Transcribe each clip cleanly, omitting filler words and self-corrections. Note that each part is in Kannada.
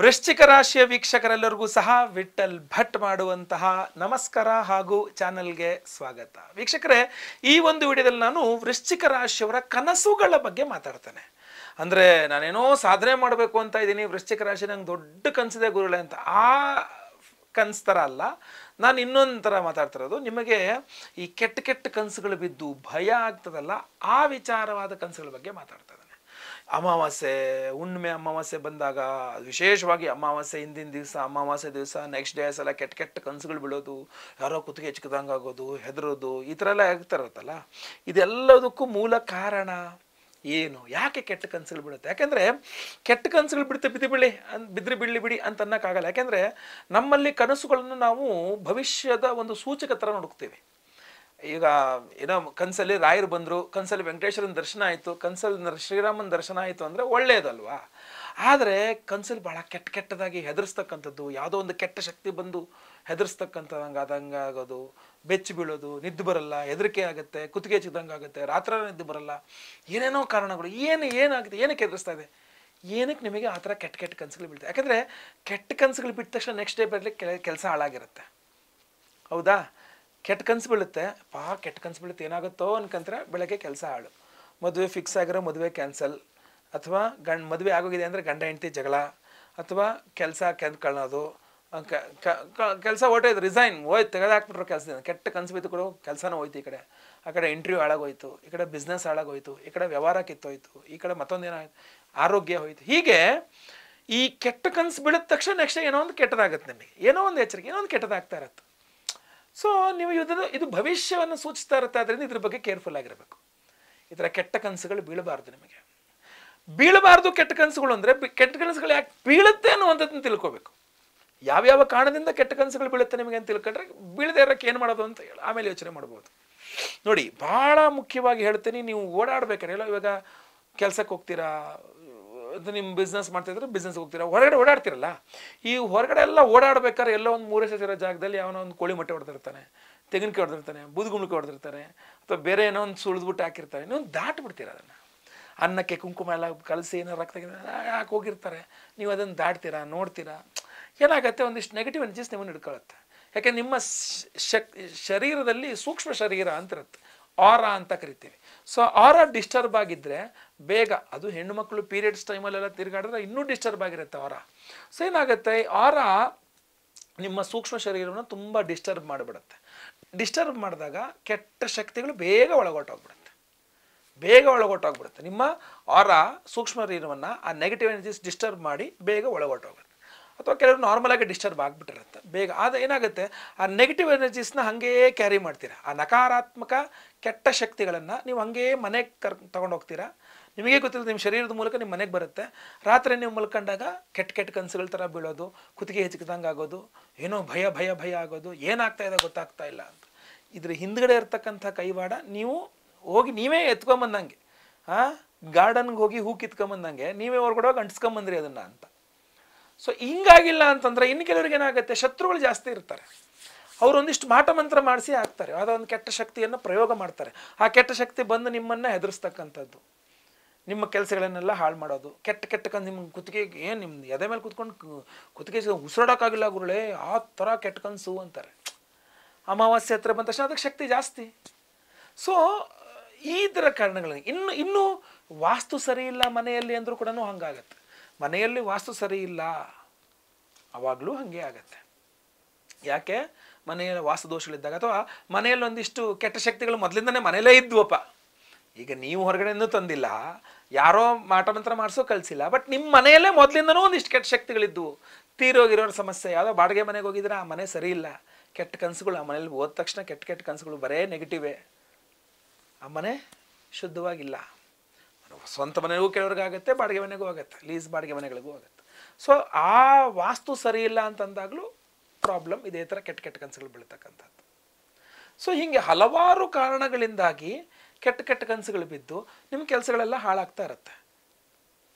ವೃಶ್ಚಿಕ ರಾಶಿಯ ವೀಕ್ಷಕರೆಲ್ಲರಿಗೂ ಸಹ ವಿಠಲ್ ಭಟ್ ಮಾಡುವಂತಹ ನಮಸ್ಕಾರ ಹಾಗೂ ಚಾನೆಲ್ಗೆ ಸ್ವಾಗತ. ವೀಕ್ಷಕರೇ, ಈ ಒಂದು ವಿಡಿಯೋದಲ್ಲಿ ನಾನು ವೃಶ್ಚಿಕ ರಾಶಿಯವರ ಕನಸುಗಳ ಬಗ್ಗೆ ಮಾತಾಡ್ತೇನೆ. ಅಂದರೆ ನಾನೇನೋ ಸಾಧನೆ ಮಾಡಬೇಕು ಅಂತ ಇದ್ದೀನಿ, ವೃಶ್ಚಿಕ ರಾಶಿ ನಂಗೆ ದೊಡ್ಡ ಕನಸಿದೆ ಗುರುಗಳೇ ಅಂತ ಆ ಕನಸು ಥರ ಅಲ್ಲ. ನಾನು ಇನ್ನೊಂದು ಥರ ಮಾತಾಡ್ತಿರೋದು, ನಿಮಗೆ ಈ ಕೆಟ್ಟ ಕೆಟ್ಟ ಕನಸುಗಳು ಬಿದ್ದು ಭಯ ಆಗ್ತದಲ್ಲ, ಆ ವಿಚಾರವಾದ ಕನಸುಗಳ ಬಗ್ಗೆ ಮಾತಾಡ್ತಾ ಇದ್ದೇನೆ. ಅಮಾವಾಸ್ಯೆ, ಹುಣ್ಣಿಮೆ ಅಮಾವಾಸ್ಯೆ ಬಂದಾಗ, ವಿಶೇಷವಾಗಿ ಅಮಾವಾಸ್ಯೆ ಹಿಂದಿನ ದಿವಸ, ಅಮಾವಾಸ್ಯೆ ದಿವಸ ನೆಕ್ಸ್ಟ್ ಡೇಸ್ ಎಲ್ಲ ಕೆಟ್ಟ ಕೆಟ್ಟ ಕನಸುಗಳು ಬೀಳೋದು, ಯಾರೋ ಕುತ್ತಿಗೆ ಹೆಚ್ಕದಂಗೆ ಆಗೋದು, ಹೆದರೋದು, ಈ ಥರ ಎಲ್ಲ ಆಗ್ತಾ ಇರುತ್ತಲ್ಲ. ಇದೆಲ್ಲದಕ್ಕೂ ಮೂಲ ಕಾರಣ ಏನು? ಯಾಕೆ ಕೆಟ್ಟ ಕನಸುಗಳು ಬಿಡುತ್ತೆ? ಯಾಕೆಂದರೆ ಕೆಟ್ಟ ಕನಸುಗಳು ಬಿದ್ದರೆ ಬಿಡಿ ಅಂತ ಅನ್ನೋಕ್ಕಾಗಲ್ಲ. ಯಾಕೆಂದರೆ ನಮ್ಮಲ್ಲಿ ಕನಸುಗಳನ್ನು ನಾವು ಭವಿಷ್ಯದ ಒಂದು ಸೂಚಕ ಥರ ನೋಡ್ತೀವಿ. ಈಗ ಏನೋ ಕನಸಲ್ಲಿ ರಾಯರು ಬಂದರು, ಕನಸಲ್ಲಿ ವೆಂಕಟೇಶ್ವರನ ದರ್ಶನ ಆಯಿತು, ಕನಸಲ್ಲಿ ಶ್ರೀರಾಮನ ದರ್ಶನ ಆಯಿತು ಅಂದರೆ ಒಳ್ಳೆಯದಲ್ವಾ? ಆದರೆ ಕನಸಲ್ಲಿ ಭಾಳ ಕೆಟ್ಟದಾಗಿ ಹೆದರ್ಸ್ತಕ್ಕಂಥದ್ದು, ಯಾವುದೋ ಒಂದು ಕೆಟ್ಟ ಶಕ್ತಿ ಬಂದು ಹೆದರ್ಸ್ತಕ್ಕಂಥದ್ದು, ಆದಂಗೆ ಆಗೋದು, ಬೆಚ್ಚಿ ಬೀಳೋದು, ನಿದ್ದೆ ಬರಲ್ಲ, ಹೆದರಿಕೆ ಆಗುತ್ತೆ, ಕುತ್ತಿಗೆ ಚಿದಂಗೆ ಆಗುತ್ತೆ, ರಾತ್ರಿ ನಿದ್ದೆ ಬರಲ್ಲ, ಏನೇನೋ ಕಾರಣಗಳು. ಏನಾಗುತ್ತೆ? ಏನಕ್ಕೆ ಹೆದರಿಸ್ತಾ ಇದೆ? ಏನಕ್ಕೆ ನಿಮಗೆ ಆ ಥರ ಕೆಟ್ಟ ಕನಸುಗಳು ಬೀಳ್ತದೆ? ಯಾಕೆಂದರೆ ಕೆಟ್ಟ ಕನಸುಗಳು ಬಿಟ್ಟ ತಕ್ಷಣ ನೆಕ್ಸ್ಟ್ ಡೇ ಬರಲಿಕ್ಕೆ ಕೆಲಸ ಹಾಳಾಗಿರುತ್ತೆ. ಹೌದಾ? ಕೆಟ್ಟ ಕನಸು ಬೀಳುತ್ತೆ, ಕೆಟ್ಟ ಕನಸು ಬೀಳುತ್ತೆ, ಏನಾಗುತ್ತೋ ಅನ್ಕಂದ್ರೆ ಬೆಳಗ್ಗೆ ಕೆಲಸ ಹಾಳು, ಮದುವೆ ಫಿಕ್ಸ್ ಆಗಿರೋ ಮದುವೆ ಕ್ಯಾನ್ಸಲ್, ಅಥವಾ ಮದುವೆ ಆಗೋಗಿದೆ ಅಂದರೆ ಗಂಡ ಹೆಂಡತಿ ಜಗಳ, ಅಥವಾ ಕೆಲಸ ಕೆಂದ್ಕೊಳ್ಳೋದು, ಕೆಲಸ ಹೊಟ್ಟೋಯ್ತು, ರಿಸೈನ್ ಹೋಯ್ತು, ತೆಗೆದಾಕ್ಬಿಟ್ರು ಕೆಲಸದಿಂದ. ಕೆಟ್ಟ ಕನಸು ಬಿದ್ದು ಕೂಡ ಕೆಲಸನೂ ಹೋಯ್ತು, ಈ ಕಡೆ ಇಂಟರ್ವ್ಯೂ ಹಾಳಾಗೋಯ್ತು, ಈ ಕಡೆ ಬಿಸ್ನೆಸ್ ಹಾಳಾಗೋಯ್ತು, ಈ ಕಡೆ ವ್ಯವಹಾರ ಕಿತ್ತೋಯ್ತು, ಈ ಕಡೆ ಮತ್ತೊಂದೇನಾಯ್ತು, ಆರೋಗ್ಯ ಹೋಯ್ತು. ಹೀಗೆ ಈ ಕೆಟ್ಟ ಕನಸು ಬೀಳಿದ ತಕ್ಷಣ ನೆಕ್ಸ್ಟ್ ಏನೋ ಒಂದು ಕೆಟ್ಟದಾಗುತ್ತೆ, ನಿಮಗೆ ಏನೋ ಒಂದು ಎಚ್ಚರಿಕೆ, ಏನೋ ಒಂದು ಕೆಟ್ಟದಾಗ್ತಾ ಇರುತ್ತೆ. ಸೊ ನೀವು ಇದು ಭವಿಷ್ಯವನ್ನು ಸೂಚಿಸ್ತಾ ಇರುತ್ತೆ. ಆದ್ದರಿಂದ ಇದ್ರ ಬಗ್ಗೆ ಕೇರ್ಫುಲ್ ಆಗಿರಬೇಕು. ಈ ಥರ ಕೆಟ್ಟ ಕನಸುಗಳು ಬೀಳಬಾರ್ದು. ನಿಮಗೆ ಬೀಳಬಾರ್ದು ಕೆಟ್ಟ ಕನಸುಗಳು ಅಂದರೆ, ಕೆಟ್ಟ ಕನಸುಗಳು ಯಾಕೆ ಬೀಳುತ್ತೆ ಅನ್ನುವಂಥದ್ದನ್ನು ತಿಳ್ಕೋಬೇಕು. ಯಾವ್ಯಾವ ಕಾರಣದಿಂದ ಕೆಟ್ಟ ಕನಸುಗಳು ಬೀಳುತ್ತೆ ನಿಮಗೆ ಅಂತ ತಿಳ್ಕೊಂಡ್ರೆ, ಬೀಳದೇ ಇರೋಕ್ಕೆ ಏನು ಮಾಡೋದು ಅಂತ ಹೇಳಿ ಆಮೇಲೆ ಯೋಚನೆ ಮಾಡ್ಬೋದು. ನೋಡಿ, ಭಾಳ ಮುಖ್ಯವಾಗಿ ಹೇಳ್ತೀನಿ, ನೀವು ಓಡಾಡ್ಬೇಕಾದ್ರೆ ಎಲ್ಲ, ಇವಾಗ ಕೆಲಸಕ್ಕೆ ಹೋಗ್ತೀರಾ, ನಿಮ್ಮ ಬಿಸ್ನೆಸ್ ಮಾಡ್ತಿದ್ರೆ ಬಿಸ್ನೆಸ್ ಹೋಗ್ತೀರಾ, ಹೊರಗಡೆ ಓಡಾಡ್ತಿರಲ್ಲ, ಈ ಹೊರಗಡೆ ಎಲ್ಲ ಓಡಾಡ್ಬೇಕಾದ್ರೆ ಎಲ್ಲೋ ಒಂದು 3 ಎಸೆಸಿರೋ ಜಾಗದಲ್ಲಿ ಯಾವನೋ ಒಂದು ಕೋಳಿ ಮೊಟ್ಟೆ ಹೊಡೆದಿರ್ತಾನೆ, ತೆಂಗಿನಕಾಯಿ ಹೊಡೆದಿರ್ತಾನೆ, ಬೂದುಗುಂಬಳಕಾಯಿ ಹೊಡೆದಿರ್ತಾನೆ, ಅಥವಾ ಬೇರೆ ಏನೋ ಒಂದು ಸುಳಿದ್ಬಿಟ್ಟು ಹಾಕಿರ್ತಾರೆ, ನೀವು ದಾಟ್ಬಿಡ್ತೀರ ಅದನ್ನು. ಅನ್ನಕ್ಕೆ ಕುಂಕುಮ ಎಲ್ಲ ಕಲಸಿ ಏನೋ ರಕ್ತ ಯಾಕೆ ಹೋಗಿರ್ತಾರೆ, ನೀವು ಅದನ್ನು ದಾಟ್ತೀರಾ, ನೋಡ್ತೀರಾ, ಏನಾಗುತ್ತೆ, ಒಂದಿಷ್ಟು ನೆಗೆಟಿವ್ ಎನರ್ಜೀಸ್ ನಿಮ್ಮನ್ನು ಹಿಡ್ಕೊಳ್ಳುತ್ತೆ. ಯಾಕೆ ನಿಮ್ಮ ಶರೀರದಲ್ಲಿ ಸೂಕ್ಷ್ಮ ಶರೀರ ಅಂತಿರುತ್ತೆ, ಆರಾ ಅಂತ ಕರಿತೀವಿ. ಸೊ ಆರಾ ಡಿಸ್ಟರ್ಬ್ ಆಗಿದ್ದರೆ ಬೇಗ, ಅದು ಹೆಣ್ಣು ಮಕ್ಕಳು ಪೀರಿಯಡ್ಸ್ ಟೈಮಲ್ಲೆಲ್ಲ ತಿರುಗಾಡಿದ್ರೆ ಇನ್ನೂ ಡಿಸ್ಟರ್ಬ್ ಆಗಿರುತ್ತೆ ಆರಾ. ಸೊ ಏನಾಗುತ್ತೆ, ಆರಾ ನಿಮ್ಮ ಸೂಕ್ಷ್ಮ ಶರೀರವನ್ನು ತುಂಬ ಡಿಸ್ಟರ್ಬ್ ಮಾಡಿಬಿಡುತ್ತೆ. ಡಿಸ್ಟರ್ಬ್ ಮಾಡಿದಾಗ ಕೆಟ್ಟ ಶಕ್ತಿಗಳು ಬೇಗ ಒಳಗೊಟ್ಟೋಗ್ಬಿಡುತ್ತೆ. ನಿಮ್ಮ ಆರಾ ಸೂಕ್ಷ್ಮ ಶರೀರವನ್ನು ಆ ನೆಗೆಟಿವ್ ಎನರ್ಜೀಸ್ ಡಿಸ್ಟರ್ಬ್ ಮಾಡಿ ಬೇಗ ಒಳಗೊಟ್ಟೋಗುತ್ತೆ. ಅಥವಾ ಕೆಲವರು ನಾರ್ಮಲಾಗಿ ಡಿಸ್ಟರ್ಬ್ ಆಗಿಬಿಟ್ಟಿರುತ್ತೆ ಬೇಗ. ಅದು ಏನಾಗುತ್ತೆ, ಆ ನೆಗೆಟಿವ್ ಎನರ್ಜೀಸ್ನ ಹಾಗೇ ಕ್ಯಾರಿ ಮಾಡ್ತೀರಾ. ಆ ನಕಾರಾತ್ಮಕ ಕೆಟ್ಟ ಶಕ್ತಿಗಳನ್ನು ನೀವು ಹಾಗೇ ಮನೆಗೆ ತೊಗೊಂಡು ಹೋಗ್ತೀರಾ. ನಿಮಗೆ ಗೊತ್ತಿಲ್ಲ, ನಿಮ್ಮ ಶರೀರದ ಮೂಲಕ ನಿಮ್ಮ ಮನೆಗೆ ಬರುತ್ತೆ. ರಾತ್ರಿ ನೀವು ಮಲ್ಕೊಂಡಾಗ ಕೆಟ್ಟ ಕನಸುಗಳ ಥರ ಬೀಳೋದು, ಕುತ್ತಿಗೆ ಹೆಚ್ಚಿದಂಗೆ ಆಗೋದು, ಏನೋ ಭಯ ಆಗೋದು, ಏನಾಗ್ತಾ ಇದೆ ಗೊತ್ತಾಗ್ತಾ ಇಲ್ಲ ಅಂತ. ಇದ್ರ ಹಿಂದ್ಗಡೆ ಇರ್ತಕ್ಕಂಥ ಕೈವಾಡ ನೀವು ಹೋಗಿ ನೀವೇ ಎತ್ಕೊಂಬಂದಂಗೆ, ಗಾರ್ಡನ್ಗೆ ಹೋಗಿ ಹೂ ಕಿತ್ಕೊಂಬಂದಂಗೆ ನೀವೇ ಹೊರಗಡೆ ಹೋಗಿ ಅಂಟಿಸ್ಕೊಂಬಂದ್ರಿ ಅದನ್ನು ಅಂತ. ಸೊ ಹಿಂಗಾಗಿಲ್ಲ ಅಂತಂದರೆ ಇನ್ನು ಕೆಲವ್ರಿಗೆ ಏನಾಗುತ್ತೆ, ಶತ್ರುಗಳು ಜಾಸ್ತಿ ಇರ್ತಾರೆ, ಅವರು ಒಂದಿಷ್ಟು ಮಾಟ ಮಂತ್ರ ಮಾಡಿಸಿ ಹಾಕ್ತಾರೆ, ಯಾವುದೋ ಒಂದು ಕೆಟ್ಟ ಶಕ್ತಿಯನ್ನು ಪ್ರಯೋಗ ಮಾಡ್ತಾರೆ. ಆ ಕೆಟ್ಟ ಶಕ್ತಿ ಬಂದು ನಿಮ್ಮನ್ನು ಹೆದರಿಸ್ತಕ್ಕಂಥದ್ದು, ನಿಮ್ಮ ಕೆಲಸಗಳನ್ನೆಲ್ಲ ಹಾಳು ಮಾಡೋದು. ಕೆಟ್ಟ ನಿಮ್ಮ ಕುತ್ತಿಗೆಗೆ ಏನು ನಿಮ್ಮ ಎದೆ ಮೇಲೆ ಕೂತ್ಕೊಂಡು ಕುತ್ತಿಗೆ ಉಸಿರಾಡೋಕ್ಕಾಗಿಲ್ಲ ಗುರುಳೇ, ಆ ಥರ ಕೆಟ್ಟ ಕನಸು ಅಂತಾರೆ. ಅಮಾವಾಸ್ಯೆ ಹತ್ರ ಬಂದ ತಕ್ಷಣ ಅದಕ್ಕೆ ಶಕ್ತಿ ಜಾಸ್ತಿ. ಸೊ ಈ ಥರ ಕಾರಣಗಳು. ಇನ್ನೂ ವಾಸ್ತು ಸರಿ ಇಲ್ಲ ಮನೆಯಲ್ಲಿ ಅಂದರೂ ಕೂಡ ಹಂಗಾಗತ್ತೆ. ಮನೆಯಲ್ಲಿ ವಾಸ್ತು ಸರಿ ಇಲ್ಲ ಅವಾಗಲೂ ಹಾಗೆ ಆಗತ್ತೆ. ಯಾಕೆ? ಮನೆಯಲ್ಲಿ ವಾಸ್ತು ದೋಷಗಳಿದ್ದಾಗ, ಅಥವಾ ಮನೆಯಲ್ಲಿ ಒಂದಿಷ್ಟು ಕೆಟ್ಟ ಶಕ್ತಿಗಳು ಮೊದಲಿಂದನೇ ಮನೆಯಲ್ಲೇ ಇದ್ವಪ್ಪ. ಈಗ ನೀವು ಹೊರಗಡೆಯಿಂದ ತಂದಿಲ್ಲ, ಯಾರೋ ಮಾಟ ಮಂತ್ರ ಮಾಡಿಸೋ ಕಳಿಸಿಲ್ಲ, ಬಟ್ ನಿಮ್ಮ ಮನೆಯಲ್ಲೇ ಮೊದಲಿಂದನೂ ಒಂದಿಷ್ಟು ಕೆಟ್ಟ ಶಕ್ತಿಗಳಿದ್ವು. ತೀರೋಗಿರೋರ ಸಮಸ್ಯೆ, ಯಾವುದೋ ಬಾಡಿಗೆ ಮನೆಗೆ ಹೋಗಿದ್ರೆ ಆ ಮನೆ ಸರಿ ಇಲ್ಲ, ಕೆಟ್ಟ ಕನಸುಗಳು ಆ ಮನೇಲಿ ಹೋದ ತಕ್ಷಣ ಕೆಟ್ಟ ಕನಸುಗಳು ಬರೇ ನೆಗೆಟಿವೇ, ಆ ಮನೆ ಶುದ್ಧವಾಗಿಲ್ಲ. ಸ್ವಂತ ಮನೆಗೂ ಕೆಲವ್ರಿಗಾಗುತ್ತೆ, ಬಾಡಿಗೆ ಮನೆಗೂ ಆಗುತ್ತೆ, ಲೀಸ್ ಬಾಡಿಗೆ ಮನೆಗಳಿಗೂ ಆಗುತ್ತೆ. ಸೊ ಆ ವಾಸ್ತು ಸರಿ ಇಲ್ಲ ಅಂತಂದಾಗಲೂ ಪ್ರಾಬ್ಲಮ್, ಇದೇ ಥರ ಕೆಟ್ಟ ಕನಸುಗಳು ಬೀಳ್ತಕ್ಕಂಥದ್ದು. ಸೊ ಹೀಗೆ ಹಲವಾರು ಕಾರಣಗಳಿಂದಾಗಿ ಕೆಟ್ಟ ಕನಸುಗಳು ಬಿದ್ದು ನಿಮ್ಮ ಕೆಲಸಗಳೆಲ್ಲ ಹಾಳಾಗ್ತಾ ಇರುತ್ತೆ.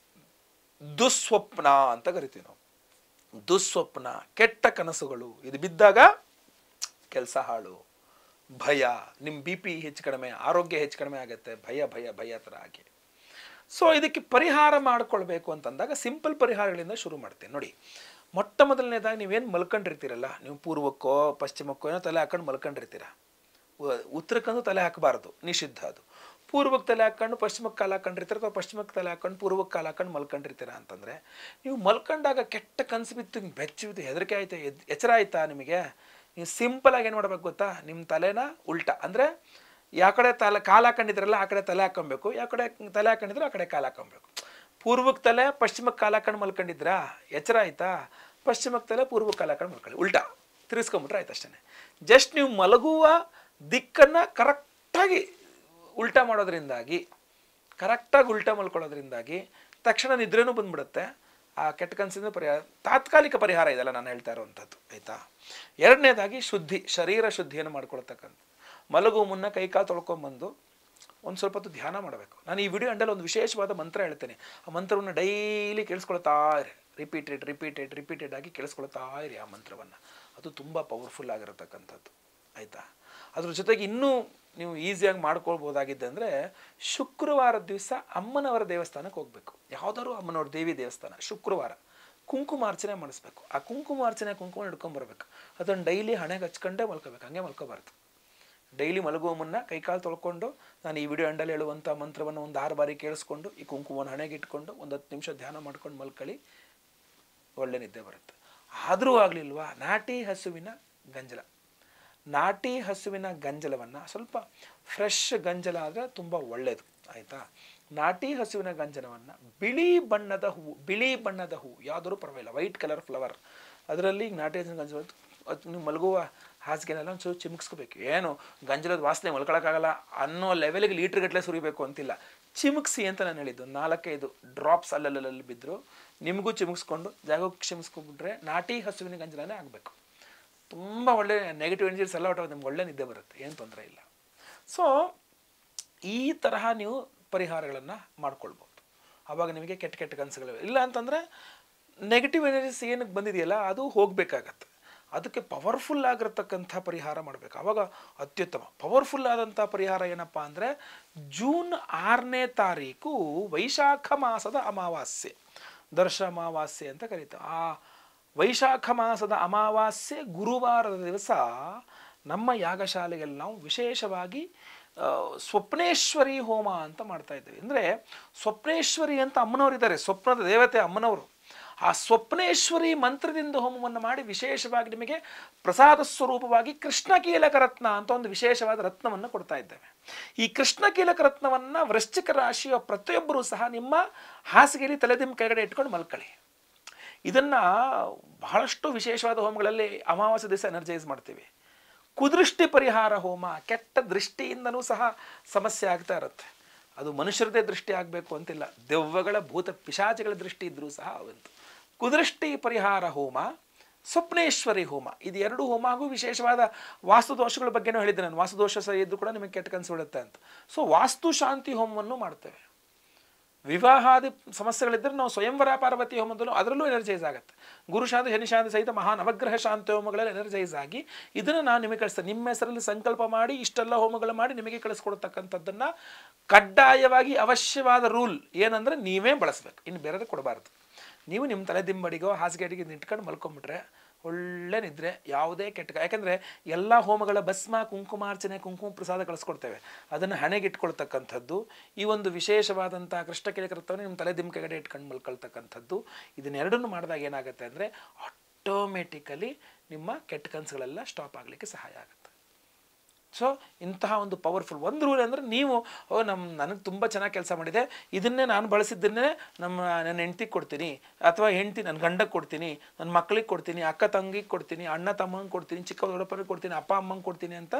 ದುಸ್ವಪ್ನ ಅಂತ ಕರಿತೀವಿ ನಾವು. ದುಸ್ವಪ್ನ, ಕೆಟ್ಟ ಕನಸುಗಳು ಇದು ಬಿದ್ದಾಗ ಕೆಲಸ ಹಾಳು, ಭಯ, ನಿಮ್ಮ BP ಹೆಚ್ಚು ಕಡಿಮೆ, ಆರೋಗ್ಯ ಹೆಚ್ಚು ಕಡಿಮೆ ಆಗುತ್ತೆ, ಭಯ ಥರ ಆಗಿ. ಸೊ ಇದಕ್ಕೆ ಪರಿಹಾರ ಮಾಡ್ಕೊಳ್ಬೇಕು ಅಂತಂದಾಗ ಸಿಂಪಲ್ ಪರಿಹಾರಗಳಿಂದ ಶುರು ಮಾಡ್ತೀನಿ ನೋಡಿ. ಮೊಟ್ಟ ಮೊದಲನೇದಾಗಿ ನೀವೇನು ಮಲ್ಕೊಂಡಿರ್ತೀರಲ್ಲ, ನೀವು ಪೂರ್ವಕ್ಕೋ ಪಶ್ಚಿಮಕ್ಕೋ ಏನೋ ತಲೆ ಹಾಕೊಂಡು ಮಲ್ಕೊಂಡಿರ್ತೀರ. ಉತ್ತರಕ್ಕಂದು ತಲೆ ಹಾಕಬಾರ್ದು, ನಿಷಿದ್ಧ ಅದು. ಪೂರ್ವಕ್ಕೆ ತಲೆ ಹಾಕೊಂಡು ಪಶ್ಚಿಮಕ್ಕೆ ಕಾಲು ಹಾಕೊಂಡಿರ್ತೀರ, ಅಥವಾ ಪಶ್ಚಿಮಕ್ಕೆ ತಲೆ ಹಾಕೊಂಡು ಪೂರ್ವಕ್ಕೆ ಕಾಲು ಹಾಕೊಂಡು ಮಲ್ಕೊಂಡಿರ್ತೀರ ಅಂತಂದರೆ, ನೀವು ಮಲ್ಕೊಂಡಾಗ ಕೆಟ್ಟ ಕನಸು ಬಿತ್ತು, ಬೆಚ್ಚು ಬಿದ್ದು ಹೆದರಿಕೆ ಆಯ್ತಾ, ಎಚ್ಚರ ಆಯ್ತಾ ನಿಮಗೆ, ನೀವು ಸಿಂಪಲಾಗಿ ಏನು ಮಾಡ್ಬೇಕು ಗೊತ್ತಾ, ನಿಮ್ಮ ತಲೆನ ಉಲ್ಟಾ ಅಂದರೆ ಯಾವ ಕಡೆ ಕಾಲು ಹಾಕೊಂಡಿದ್ರಲ್ಲ ಆ ಕಡೆ ತಲೆ ಹಾಕೊಬೇಕು, ಯಾವ ಕಡೆ ತಲೆ ಹಾಕೊಂಡಿದ್ರೆ ಆ ಕಡೆ ಕಾಲು ಹಾಕೊಬೇಕು. ಪೂರ್ವಕ್ಕೆ ತಲೆ ಪಶ್ಚಿಮಕ್ಕೆ ಕಾಲು ಹಾಕೊಂಡು ಮಲ್ಕೊಂಡಿದ್ರಾ, ಎಚ್ಚರ ಆಯ್ತಾ, ಪಶ್ಚಿಮಕ್ಕೆ ತಲೆ ಪೂರ್ವಕ್ಕೆ ಕಾಲು ಹಾಕೊಂಡು ಮಲ್ಕೊಳ್ಳಿ, ಉಲ್ಟಾ ತಿರ್ಸ್ಕೊಂಬಿಟ್ರೆ ಆಯ್ತು ಅಷ್ಟೇ. ಜಸ್ಟ್ ನೀವು ಮಲಗುವ ದಿಕ್ಕನ್ನು ಕರೆಕ್ಟಾಗಿ ಉಲ್ಟಾ ಮಾಡೋದ್ರಿಂದಾಗಿ, ಕರೆಕ್ಟಾಗಿ ಉಲ್ಟಾ ಮಲ್ಕೊಳ್ಳೋದ್ರಿಂದಾಗಿ ತಕ್ಷಣ ನಿದ್ರೆನೂ ಬಂದ್ಬಿಡುತ್ತೆ. ಆ ಕೆಟ್ಟ ಕನಸಿನ ಪರಿಹಾರ, ತಾತ್ಕಾಲಿಕ ಪರಿಹಾರ ಇದೆಲ್ಲ ನಾನು ಹೇಳ್ತಾ ಇರೋವಂಥದ್ದು, ಆಯಿತಾ. ಎರಡನೇದಾಗಿ ಶುದ್ಧಿ, ಶರೀರ ಶುದ್ಧಿಯನ್ನು ಮಾಡ್ಕೊಳ್ತಕ್ಕಂಥ. ಮಲಗುವ ಮುನ್ನ ಕೈಕಾಲು ತೊಳ್ಕೊಂಬಂದು ಒಂದು ಸ್ವಲ್ಪ ಹೊತ್ತು ಧ್ಯಾನ ಮಾಡಬೇಕು. ನಾನು ಈ ವಿಡಿಯೋ ಅಂಡಲ್ಲಿ ಒಂದು ವಿಶೇಷವಾದ ಮಂತ್ರ ಹೇಳ್ತೇನೆ. ಆ ಮಂತ್ರವನ್ನು ಡೈಲಿ ಕೇಳಿಸ್ಕೊಳ್ತಾ ಇರಿ, ರಿಪೀಟೆಡ್ ಆಗಿ ಕೇಳಿಸ್ಕೊಳ್ತಾ ಇರಿ ಆ ಮಂತ್ರವನ್ನು. ಅದು ತುಂಬ ಪವರ್ಫುಲ್ ಆಗಿರತಕ್ಕಂಥದ್ದು, ಆಯಿತಾ. ಅದ್ರ ಜೊತೆಗೆ ಇನ್ನೂ ನೀವು ಈಸಿಯಾಗಿ ಮಾಡ್ಕೊಳ್ಬೋದಾಗಿದ್ದಂದರೆ, ಶುಕ್ರವಾರದ ದಿವಸ ಅಮ್ಮನವರ ದೇವಸ್ಥಾನಕ್ಕೆ ಹೋಗಬೇಕು. ಯಾವುದಾದ್ರು ಅಮ್ಮನವ್ರ ದೇವಿ ದೇವಸ್ಥಾನ ಶುಕ್ರವಾರ ಕುಂಕುಮಾರ್ಚನೆ ಮಾಡಿಸ್ಬೇಕು. ಆ ಕುಂಕುಮಾರ್ಚನೆ ಕುಂಕುಮ ಹಿಡ್ಕೊಂಬರ್ಬೇಕು. ಅದನ್ನು ಡೈಲಿ ಹಣೆಗೆ ಹಚ್ಕೊಂಡೇ ಮಲ್ಕೋಬೇಕು, ಹಂಗೆ ಮಲ್ಕೋಬಾರ್ದು. ಡೈಲಿ ಮಲಗುವ ಮುನ್ನ ಕೈಕಾಲು ತೊಳ್ಕೊಂಡು ನಾನು ಈ ವಿಡಿಯೋ ಅಂಡಲ್ಲಿ ಹೇಳುವಂಥ ಮಂತ್ರವನ್ನು ಒಂದು 6 ಬಾರಿ ಕೇಳಿಸ್ಕೊಂಡು ಈ ಕುಂಕುಮವನ್ನು ಹಣೆಗೆ ಇಟ್ಕೊಂಡು ಒಂದು 10 ನಿಮಿಷ ಧ್ಯಾನ ಮಾಡ್ಕೊಂಡು ಮಲ್ಕೊಳ್ಳಿ, ಒಳ್ಳೆ ನಿದ್ದೆ ಬರುತ್ತೆ. ಆದರೂ ಆಗಲಿಲ್ವಾ, ನಾಟಿ ಹಸುವಿನ ಗಂಜಲ, ನಾಟಿ ಹಸುವಿನ ಗಂಜಲವನ್ನು, ಸ್ವಲ್ಪ ಫ್ರೆಶ್ ಗಂಜಲ ಆದರೆ ತುಂಬ ಒಳ್ಳೆಯದು, ಆಯಿತಾ. ನಾಟಿ ಹಸುವಿನ ಗಂಜಲವನ್ನು ಬಿಳಿ ಬಣ್ಣದ ಹೂವು ಯಾವುದಾದ್ರೂ ಪರವಾಗಿಲ್ಲ, ವೈಟ್ ಕಲರ್ ಫ್ಲವರ್, ಅದರಲ್ಲಿ ನಾಟಿ ಹಸುವಿನ ಗಂಜಲ ನೀವು ಮಲಗುವ ಹಾಸಿಗೆನೆಲ್ಲ ಒಂಚೂರು ಚಿಮುಕ್ಸ್ಕೋಬೇಕು. ಏನು ಗಂಜಲದ ವಾಸನೆ ಮಲ್ಕೊಳಕ್ಕಾಗಲ್ಲ ಅನ್ನೋ ಲೆವೆಲ್ಗೆ ಲೀಟ್ರ್ಗಟ್ಟಲೆ ಸುರಿಬೇಕು ಅಂತಿಲ್ಲ, ಚಿಮುಕ್ಸಿ ಅಂತ ನಾನು ಹೇಳಿದ್ದು. 4-5 ಡ್ರಾಪ್ಸ್ ಅಲ್ಲಲ್ಲಿ ಬಿದ್ದರು ನಿಮಗೂ ಚಿಮುಕ್ಸ್ಕೊಂಡು ಜಾಗಕ್ಕೆ ಚಿಮುಕ್ಸ್ಕೊಂಡ್ಬಿಟ್ರೆ ನಾಟಿ ಹಸುವಿನ ಗಂಜಲನೇ ಆಗಬೇಕು. ತುಂಬ ಒಳ್ಳೆ ನೆಗೆಟಿವ್ ಎನರ್ಜೀಸ್ ಎಲ್ಲ ಹೊಟ್ಟೋಗಿ ನಿಮ್ಗೆ ಒಳ್ಳೆ ನಿದ್ದೆ ಬರುತ್ತೆ, ಏನು ತೊಂದರೆ ಇಲ್ಲ. ಸೊ ಈ ತರಹ ನೀವು ಪರಿಹಾರಗಳನ್ನು ಮಾಡ್ಕೊಳ್ಬೋದು. ಆವಾಗ ನಿಮಗೆ ಕೆಟ್ಟ ಕನಸುಗಳು ಇಲ್ಲ ಅಂತಂದರೆ ನೆಗೆಟಿವ್ ಎನರ್ಜೀಸ್ ಏನಕ್ಕೆ ಬಂದಿದೆಯಲ್ಲ ಅದು ಹೋಗಬೇಕಾಗತ್ತೆ. ಅದಕ್ಕೆ ಪವರ್ಫುಲ್ ಆಗಿರತಕ್ಕಂಥ ಪರಿಹಾರ ಮಾಡಬೇಕು. ಆವಾಗ ಅತ್ಯುತ್ತಮ ಪವರ್ಫುಲ್ ಆದಂಥ ಪರಿಹಾರ ಏನಪ್ಪ ಅಂದರೆ, ಜೂನ್ 6ನೇ ತಾರೀಕು ವೈಶಾಖ ಮಾಸದ ಅಮಾವಾಸ್ಯೆ, ದರ್ಶ ಅಮಾವಾಸ್ಯೆ ಅಂತ ಕರೀತಾರೆ. ಆ ವೈಶಾಖ ಮಾಸದ ಅಮಾವಾಸ್ಯೆ ಗುರುವಾರದ ದಿವಸ ನಮ್ಮ ಯಾಗಶಾಲೆಯಲ್ಲಿ ನಾವು ವಿಶೇಷವಾಗಿ ಸ್ವಪ್ನೇಶ್ವರಿ ಹೋಮ ಅಂತ ಮಾಡ್ತಾ ಇದ್ದೀವಿ. ಅಂದರೆ ಸ್ವಪ್ನೇಶ್ವರಿ ಅಂತ ಅಮ್ಮನವರಿದ್ದಾರೆ, ಸ್ವಪ್ನದ ದೇವತೆ ಅಮ್ಮನವರು. ಆ ಸ್ವಪ್ನೇಶ್ವರಿ ಮಂತ್ರದಿಂದ ಹೋಮವನ್ನು ಮಾಡಿ ವಿಶೇಷವಾಗಿ ನಿಮಗೆ ಪ್ರಸಾದ ಸ್ವರೂಪವಾಗಿ ಕೃಷ್ಣಕೀಲಕ ರತ್ನ ಅಂತ ಒಂದು ವಿಶೇಷವಾದ ರತ್ನವನ್ನು ಕೊಡ್ತಾ ಇದ್ದೇವೆ. ಈ ಕೃಷ್ಣಕೀಲಕ ರತ್ನವನ್ನು ವೃಶ್ಚಿಕ ರಾಶಿಯ ಪ್ರತಿಯೊಬ್ಬರೂ ಸಹ ನಿಮ್ಮ ಹಾಸಿಗೆಯಲ್ಲಿ ತಲೆದಿಮ್ಮ ಕೆಳಗಡೆ ಇಟ್ಕೊಂಡು ಮಲ್ಕೊಳ್ಳಿ. ಇದನ್ನು ಬಹಳಷ್ಟು ವಿಶೇಷವಾದ ಹೋಮಗಳಲ್ಲಿ ಅಮಾವಾಸ್ಯೆ ದಿವಸ ಎನರ್ಜೈಸ್ ಮಾಡ್ತೀವಿ. ಕುದೃಷ್ಟಿ ಪರಿಹಾರ ಹೋಮ, ಕೆಟ್ಟ ದೃಷ್ಟಿಯಿಂದನೂ ಸಹ ಸಮಸ್ಯೆ ಆಗ್ತಾ ಇರುತ್ತೆ. ಅದು ಮನುಷ್ಯರದೇ ದೃಷ್ಟಿ ಆಗಬೇಕು ಅಂತಿಲ್ಲ, ದೆವ್ವಗಳ ಭೂತ ಪಿಶಾಚಿಗಳ ದೃಷ್ಟಿ ಇದ್ದರೂ ಸಹ ಅವಂತು. ಕುದೃಷ್ಟಿ ಪರಿಹಾರ ಹೋಮ, ಸ್ವಪ್ನೇಶ್ವರಿ ಹೋಮ, ಇದು 2 ಹೋಮ ಹಾಗೂ ವಿಶೇಷವಾದ ವಾಸ್ತುದೋಷಗಳ ಬಗ್ಗೆನೂ ಹೇಳಿದ್ದೆ ನಾನು. ವಾಸ್ತುದೋಷ ಸಹ ಇದ್ದು ಕೂಡ ನಿಮಗೆ ಕೆಟ್ಟ ಕನಸು ಬಿಡುತ್ತೆ ಅಂತ. ಸೊ ವಾಸ್ತು ಶಾಂತಿ ಹೋಮವನ್ನು ಮಾಡ್ತೇವೆ. ವಿವಾಹಾದಿ ಸಮಸ್ಯೆಗಳಿದ್ದರೆ ನಾವು ಸ್ವಯಂವರ ಪಾರ್ವತಿ ಹೋಮದಲ್ಲೂ ಅದರಲ್ಲೂ ಎನರ್ಜೈಸ್ ಆಗುತ್ತೆ. ಗುರುಶಾಂತಿ ಶನಿಶಾಂತಿ ಸಹಿತ ಮಹಾ ನವಗ್ರಹ ಶಾಂತಿ ಹೋಮಗಳಲ್ಲಿ ಎನರ್ಜೈಸ್ ಆಗಿ ಇದನ್ನು ನಾನು ನಿಮಗೆ ಕಳಿಸ್ತೇನೆ. ನಿಮ್ಮ ಹೆಸರಲ್ಲಿ ಸಂಕಲ್ಪ ಮಾಡಿ ಇಷ್ಟೆಲ್ಲ ಹೋಮಗಳು ಮಾಡಿ ನಿಮಗೆ ಕಳಿಸ್ಕೊಡ್ತಕ್ಕಂಥದ್ದನ್ನು ಕಡ್ಡಾಯವಾಗಿ ಅವಶ್ಯವಾದ ರೂಲ್ ಏನಂದರೆ ನೀವೇ ಬಳಸಬೇಕು, ಇನ್ನು ಬೇರೆ ಕೊಡಬಾರ್ದು. ನೀವು ನಿಮ್ಮ ತಲೆದಿಂಬಡಿಗೋ ಹಾಸಿಗೆ ಅಡಿಗೆ ಇಟ್ಕೊಂಡು ಮಲ್ಕೊಂಬಿಟ್ರೆ ಒಳ್ಳೆ ನಿದ್ರೆ, ಯಾವುದೇ ಕೆಟ್ಟ. ಯಾಕೆಂದರೆ ಎಲ್ಲ ಹೋಮಗಳ ಭಸ್ಮ ಕುಂಕುಮಾರ್ಚನೆ ಕುಂಕುಮ ಪ್ರಸಾದ ಕಳಿಸ್ಕೊಡ್ತೇವೆ, ಅದನ್ನು ಹಣೆಗೆ ಇಟ್ಕೊಳ್ತಕ್ಕಂಥದ್ದು. ಈ ಒಂದು ವಿಶೇಷವಾದಂಥ ಕೃಷ್ಣಕೀಲಕ ರತ್ನವನ್ನು ನಿಮ್ಮ ತಲೆದಿಮ್ಮ ಕೆಳಗಡೆ ಇಟ್ಕೊಂಡು ಮಲ್ಕೊಳ್ತಕ್ಕಂಥದ್ದು. ಇದನ್ನೆರಡನ್ನು ಮಾಡಿದಾಗ ಏನಾಗುತ್ತೆ ಅಂದರೆ ಆಟೋಮೆಟಿಕಲಿ ನಿಮ್ಮ ಕೆಟ್ಟ ಕನಸುಗಳೆಲ್ಲ ಸ್ಟಾಪ್ ಆಗಲಿಕ್ಕೆ ಸಹಾಯ ಆಗುತ್ತೆ. ಸೊ ಇಂತಹ ಒಂದು ಪವರ್ಫುಲ್ ಒಂದು ರೂಲ್ ಅಂದರೆ, ನೀವು ನನಗೆ ತುಂಬ ಚೆನ್ನಾಗಿ ಕೆಲಸ ಮಾಡಿದೆ, ಇದನ್ನೇ ನಾನು ಬಳಸಿದ್ದನ್ನೇ ನನ್ನ ಹೆಂಡ್ತಿಗೆ ಕೊಡ್ತೀನಿ, ಅಥವಾ ಹೆಂಡ್ತಿ ನನ್ನ ಗಂಡಕ್ಕೆ ಕೊಡ್ತೀನಿ, ನನ್ನ ಮಕ್ಕಳಿಗೆ ಕೊಡ್ತೀನಿ, ಅಕ್ಕ ತಂಗಿಗೆ ಕೊಡ್ತೀನಿ, ಅಣ್ಣ ತಮ್ಮಂಗೆ ಕೊಡ್ತೀನಿ, ಚಿಕ್ಕ ದೊಡ್ಡಪ್ಪನಿಗೆ ಕೊಡ್ತೀನಿ, ಅಪ್ಪ ಅಮ್ಮಂಗೆ ಕೊಡ್ತೀನಿ ಅಂತ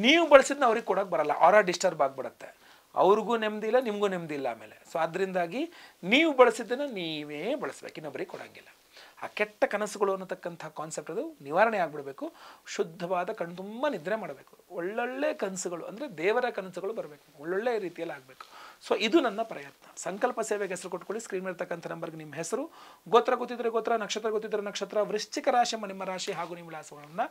ನೀವು ಬಳಸಿದ್ನ ಅವ್ರಿಗೆ ಕೊಡೋಕ್ಕೆ ಬರಲ್ಲ. ಅವರ ಡಿಸ್ಟರ್ಬ್ ಆಗಿಬಿಡುತ್ತೆ, ಅವ್ರಿಗೂ ನೆಮ್ಮದಿ ಇಲ್ಲ, ನಿಮಗೂ ನೆಮ್ಮದಿ ಇಲ್ಲ ಆಮೇಲೆ. ಸೊ ಅದರಿಂದಾಗಿ ನೀವು ಬಳಸಿದ್ದನ್ನು ನೀವೇ ಬಳಸ್ಬೇಕು, ಇನ್ನೊಬ್ಬರಿಗೆ ಕೊಡೋಂಗಿಲ್ಲ. ಆ ಕೆಟ್ಟ ಕನಸುಗಳು ಅನ್ನತಕ್ಕಂಥ ಕಾನ್ಸೆಪ್ಟ್ ಅದು ನಿವಾರಣೆ ಆಗಿಬಿಡಬೇಕು. ಶುದ್ಧವಾದ ಕಣ್ಣು ತುಂಬ ನಿದ್ರೆ ಮಾಡಬೇಕು. ಒಳ್ಳೊಳ್ಳೆ ಕನಸುಗಳು ಅಂದರೆ ದೇವರ ಕನಸುಗಳು ಬರಬೇಕು, ಒಳ್ಳೊಳ್ಳೆ ರೀತಿಯಲ್ಲಿ ಆಗಬೇಕು. ಸೊ ಇದು ನನ್ನ ಪ್ರಯತ್ನ. ಸಂಕಲ್ಪ ಸೇವೆಗೆ ಹೆಸರು ಕೊಟ್ಕೊಳ್ಳಿ. ಸ್ಕ್ರೀನ್ ಇರ್ತಕ್ಕಂಥ ನಂಬರ್ಗೆ ನಿಮ್ಮ ಹೆಸರು, ಗೋತ್ರ ಗೊತ್ತಿದ್ರೆ ಗೋತ್ರ, ನಕ್ಷತ್ರ ಗೊತ್ತಿದ್ರೆ ನಕ್ಷತ್ರ, ವೃಶ್ಚಿಕ ರಾಶಿ ನಿಮ್ಮ ರಾಶಿ ಹಾಗೂ ನಿಮ್ಮ ವಿಳಾಸಗಳನ್ನು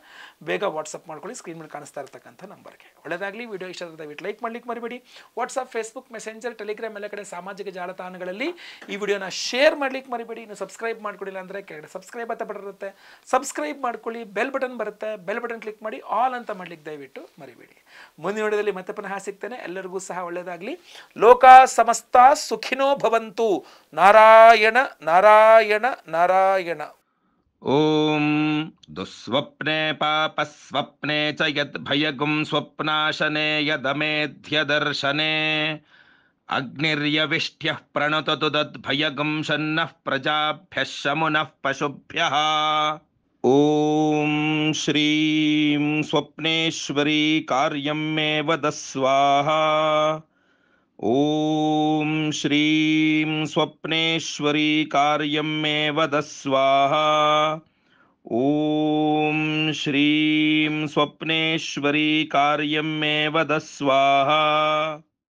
ಬೇಗ ವಾಟ್ಸಪ್ ಮಾಡ್ಕೊಳ್ಳಿ ಸ್ಕ್ರೀನ್ ಮೇಲೆ ಕಾಣಿಸ್ತಾ ಇರ್ತಕ್ಕಂಥ ನಂಬರ್ಗೆ. ಒಳ್ಳೆಯದಾಗಲಿ. ವಿಡಿಯೋ ಇಷ್ಟ ಆದರೆ ದಯವಿಟ್ಟು ಲೈಕ್ ಮಾಡ್ಲಿಕ್ಕೆ ಮರಿಬೇಡಿ. ವಾಟ್ಸಪ್, ಫೇಸ್ಬುಕ್, ಮೆಸೆಂಜರ್, ಟೆಲಿಗ್ರಾಮ್ ಎಲ್ಲ ಕಡೆ ಸಾಮಾಜಿಕ ಜಾಲತಾಣಗಳಲ್ಲಿ ಈ ವಿಡಿಯೋನ ಶೇರ್ ಮಾಡ್ಲಿಕ್ಕೆ ಮರಿಬೇಡಿ. ಇನ್ನು ಸಬ್ಸ್ಕ್ರೈಬ್ ಮಾಡ್ಕೊಳ್ಳಿಲ್ಲ ಅಂದರೆ ಕೆಳಗಡೆ ಸಬ್ಸ್ಕ್ರೈಬ್ ಅಂತ ಬರುತ್ತೆ, ಸಬ್ಸ್ಕ್ರೈಬ್ ಮಾಡ್ಕೊಳ್ಳಿ. ಬೆಲ್ ಬಟನ್ ಬರುತ್ತೆ, ಬೆಲ್ ಬಟನ್ ಕ್ಲಿಕ್ ಮಾಡಿ ಆಲ್ ಅಂತ ಮಾಡ್ಲಿಕ್ಕೆ ದಯವಿಟ್ಟು ಮರಿಬೇಡಿ. ಮುಂದಿನ ವಿಡಿಯೋದಲ್ಲಿ ಮತ್ತೆ ಪುನಃ ಸಿಗ್ತೇನೆ. ಎಲ್ಲರಿಗೂ ಸಹ ಒಳ್ಳೆಯದಾಗಲಿ. ಲೋಕ ಸಮಸ್ತ ಸುಖಿನೋ ಭವಂತು. ನಾರಾಯಣ ನಾರಾಯಣ ನಾರಾಯಣ. ಓಂ ದುಸ್ವಪ್ನೆ ಪಾಪಸ್ವಪ್ನೆ ಚ ಯದ್ ಭಯಗುಂ ಸ್ವಪ್ನಾಶನೆ ಯದಮೇಧ್ಯ ದರ್ಶನೆ ಅಗ್ನಿರ್ಯವಿಷ್ಟ್ಯಃ ಪ್ರಣತತು ತದ್ಭಯಗುಂ ಶನ್ನಃ ಪ್ರಜಾಭ್ಯಃ ಶಮುನಃ ಪಶುಭ್ಯಃ. ಓಂ ಶ್ರೀಂ ಸ್ವಪ್ನೇಶ್ವರಿ ಕಾರ್ಯಂ ಮೇ ವದ ಸ್ವಾಹಾ. ಓಂ ಶ್ರೀಂ ಸ್ವಪ್ನೇಶ್ವರಿ ಕಾರ್ಯಂ ಮೇ ವದ ಸ್ವಾಹಾ. ಓಂ ಶ್ರೀಂ ಸ್ವಪ್ನೇಶ್ವರಿ ಕಾರ್ಯಂ ಮೇ ವದ ಸ್ವಾಹಾ.